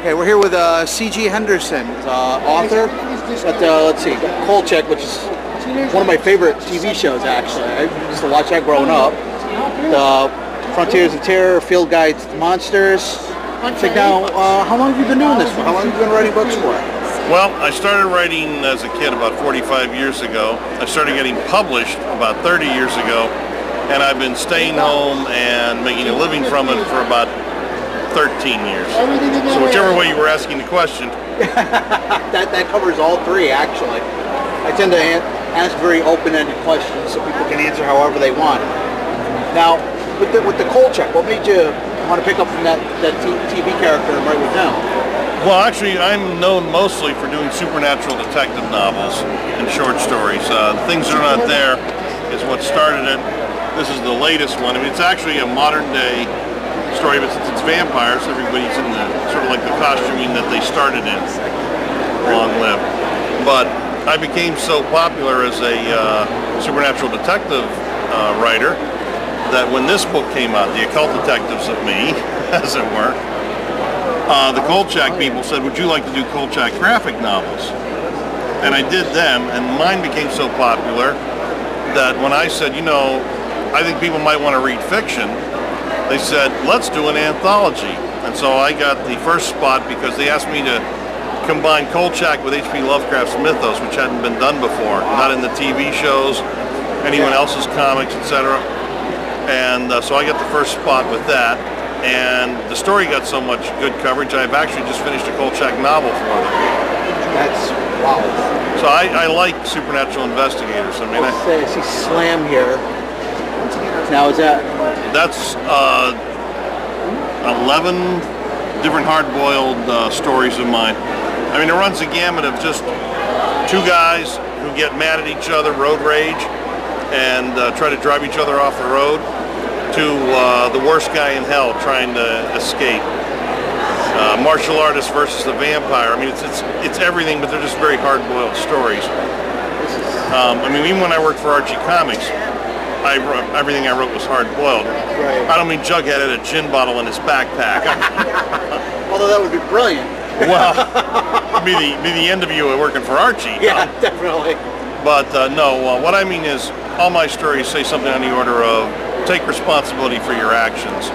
Okay, we're here with C.G. Henderson, author. But let's see, Kolchak, which is one of my favorite TV shows, actually. I used to watch that growing up. The Frontiers of Terror, Field Guide to Monsters. So now, how long have you been doing this for? How long have you been writing books for? Well, I started writing as a kid about 45 years ago. I started getting published about 30 years ago, and I've been staying home and making a living from it for about 13 years. So whichever way you were asking the question. that covers all three, actually. I tend to ask very open-ended questions so people can answer however they want. Now, with the Kolchak, what made you want to pick up from that TV character and write with them? Well, actually, I'm known mostly for doing supernatural detective novels and short stories. Things That Are Not There is what started it. This is the latest one. I mean, it's actually a modern-day story, but since it's vampires, everybody's in the sort of like the costuming that they started in. Long live. But I became so popular as a supernatural detective writer that when this book came out, The Occult Detectives of Me, as it were, the Kolchak people said, would you like to do Kolchak graphic novels? And I did them, and mine became so popular that when I said, you know, I think people might want to read fiction, they said, let's do an anthology. And so I got the first spot because they asked me to combine Kolchak with H.P. Lovecraft's mythos, which hadn't been done before, not in the TV shows, anyone else's comics, etc. And so I got the first spot with that. And the story got so much good coverage, I've actually just finished a Kolchak novel for them. That's wow. So I like supernatural investigators. I mean, I see Slam here. Now is that? That's 11 different hard-boiled stories of mine. I mean, it runs a gamut of just two guys who get mad at each other, road rage, and try to drive each other off the road, to the worst guy in hell trying to escape. Martial artist versus the vampire. I mean, it's everything, but they're just very hard-boiled stories. I mean, even when I worked for Archie Comics, everything I wrote was hard-boiled. Right. I don't mean Jughead had a gin bottle in his backpack. Although that would be brilliant. Well, be the end of you working for Archie. Yeah, definitely. But no, what I mean is all my stories say something on the order of take responsibility for your actions.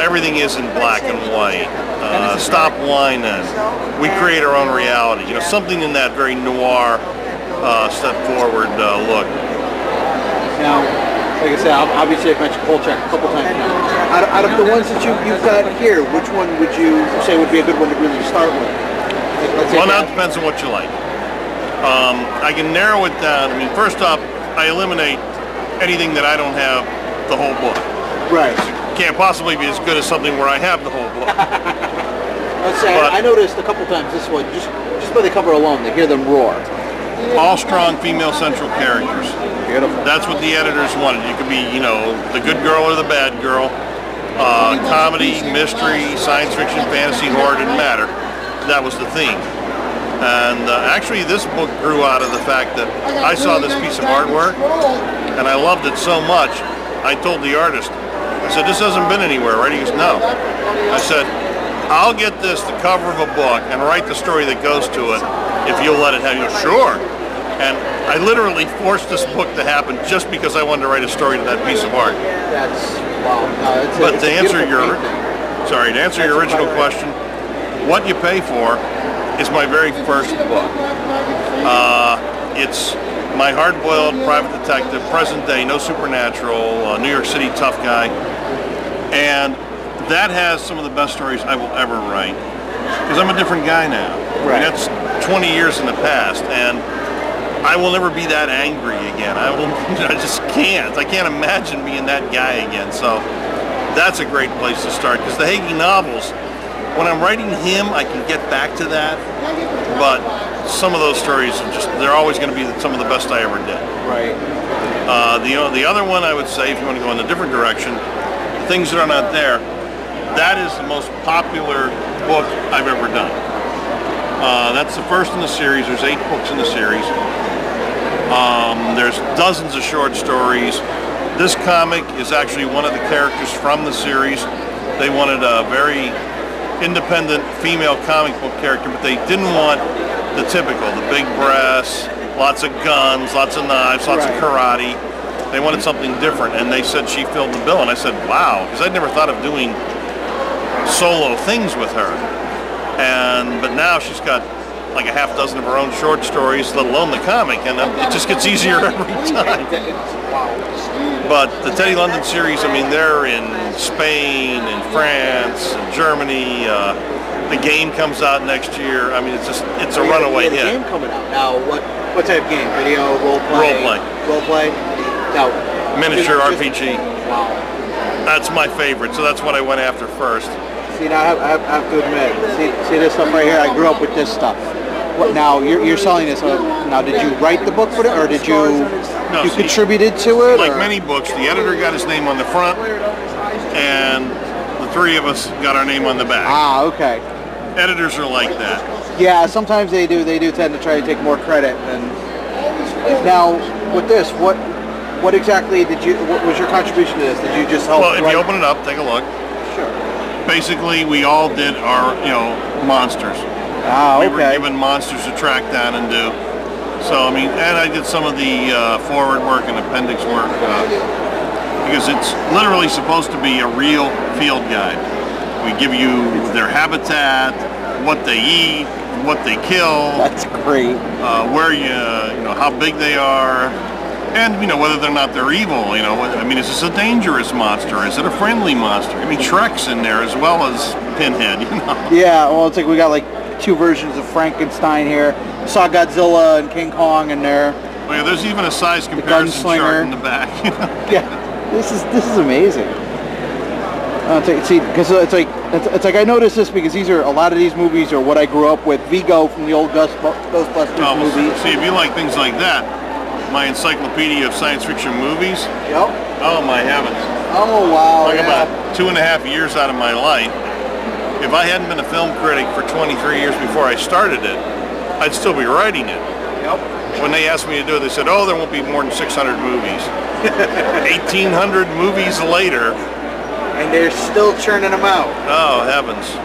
Everything isn't black and white. Stop whining. We create our own reality. You know, something in that very noir, step forward look. Now, like I said, obviously I've mentioned Kolchak a couple times now. Out of the ones that you've got here, which one would you say would be a good one to really start with? Well, now it depends on what you like. I can narrow it down. I mean, first off, I eliminate anything that I don't have the whole book. Right. It can't possibly be as good as something where I have the whole book. Let's say, I noticed a couple times this one, just by the cover alone, they hear them roar. All strong female central characters. Beautiful. That's what the editors wanted. You could be, you know, the good girl or the bad girl. Comedy, mystery, science fiction, fantasy, horror, didn't matter. That was the theme. And actually this book grew out of the fact that I saw this piece of artwork and I loved it so much, I told the artist, I said, this hasn't been anywhere, right? He goes, no. I said, I'll get this the cover of a book and write the story that goes to it if you'll let it have. He goes, sure. And I literally forced this book to happen just because I wanted to write a story to that piece of art. That's wow. No, but to answer your original question, What You Pay For is my very first book. It's my hard-boiled private detective, present day, no supernatural, New York City tough guy, and that has some of the best stories I will ever write because I'm a different guy now. Right. I mean, that's 20 years in the past, and I will never be that angry again. I just can't. I can't imagine being that guy again. So that's a great place to start because the Hagee novels, when I'm writing him, I can get back to that. But some of those stories are they're always going to be some of the best I ever did. Right. The other one I would say, if you want to go in a different direction, Things That Are Not There, that is the most popular book I've ever done. That's the first in the series. There's 8 books in the series. There's dozens of short stories. This comic is actually one of the characters from the series. They wanted a very independent female comic book character, but they didn't want the typical, the big breasts, lots of guns, lots of knives, lots of karate. They wanted something different, and they said she filled the bill. And I said, wow, because I'd never thought of doing solo things with her. But now she's got like a half dozen of her own short stories, let alone the comic, and it just gets easier every time. But the Teddy London series, I mean, they're in Spain, and France, and Germany. The game comes out next year. I mean, it's a runaway hit. The game coming out now. What type of game? Video, role play? Role play. No. Miniature RPG. Wow. That's my favorite, so that's what I went after first. See, now I have to admit, see this stuff right here? I grew up with this stuff. What, now, you're selling this. Now, did you write the book for it, or did you contributed to it? Like many books, the editor got his name on the front, and the three of us got our name on the back. Ah, okay. Editors are like that. Yeah, sometimes they do tend to try to take more credit. And now, with this, what exactly what was your contribution to this? Did you just help? Well, if you open it up, take a look. Sure. Basically, we all did our, monsters. Ah, okay. We were given monsters to track down and do. So, I mean, and I did some of the forward work and appendix work because it's literally supposed to be a real field guide. We give you their habitat, what they eat, what they kill. That's great. Where how big they are, and whether or not they're evil. I mean, is this a dangerous monster? Is it a friendly monster? I mean, Shrek's in there as well as Pinhead. Yeah, well, it's like we got like two versions of Frankenstein here. I saw Godzilla and King Kong in there. Well, yeah, there's even a size comparison chart in the back. Yeah, this is amazing. See, because it's like I noticed this because a lot of these movies are what I grew up with. Vigo from the old Ghostbusters movies. See, if you like things like that, my encyclopedia of science fiction movies. Yep. Oh my heavens. Oh wow. Talk about 2.5 years out of my life. If I hadn't been a film critic for 23 years before I started it, I'd still be writing it. Yep. When they asked me to do it, they said, "Oh, there won't be more than 600 movies." 1,800 movies later. And they're still churning them out. Oh heavens!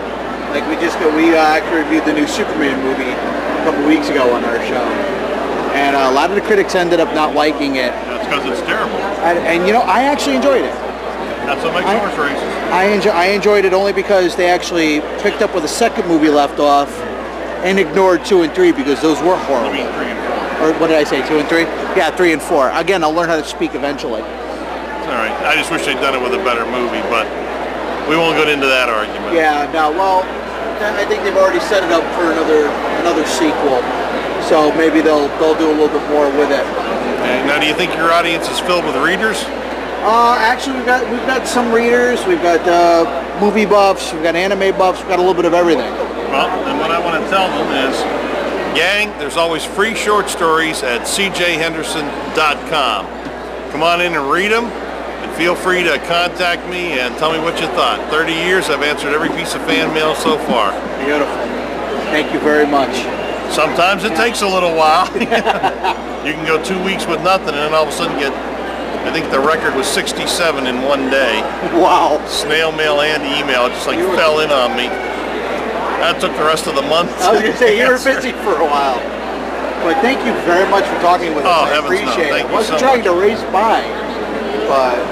Like we actually reviewed the new Superman movie a couple weeks ago on our show, and a lot of the critics ended up not liking it. That's because it's terrible. And I actually enjoyed it. That's what makes horse races. I enjoyed it only because they actually picked up where the second movie left off, and ignored 2 and 3 because those were horrible. You mean 3 and 4? Or what did I say? 2 and 3? Yeah, 3 and 4. Again, I'll learn how to speak eventually. All right. I just wish they'd done it with a better movie, but we won't get into that argument. Yeah, no. Well, I think they've already set it up for another sequel, so maybe they'll do a little bit more with it. Okay. Now, do you think your audience is filled with readers? Actually, we've got some readers. We've got movie buffs. We've got anime buffs. We've got a little bit of everything. Well, then what I want to tell them is, gang, there's always free short stories at cjhenderson.com. Come on in and read them. Feel free to contact me and tell me what you thought. 30 years, I've answered every piece of fan mail so far. Beautiful. Thank you very much. Sometimes it takes a little while. You can go 2 weeks with nothing and then all of a sudden get, I think the record was 67 in one day. Wow. Snail mail and email, just like fell in on me. That took the rest of the month. I was going to say, you were busy for a while. But thank you very much for talking with us. Oh, I heavens no. appreciate it. Thank I you wasn't so trying much. to race by, but...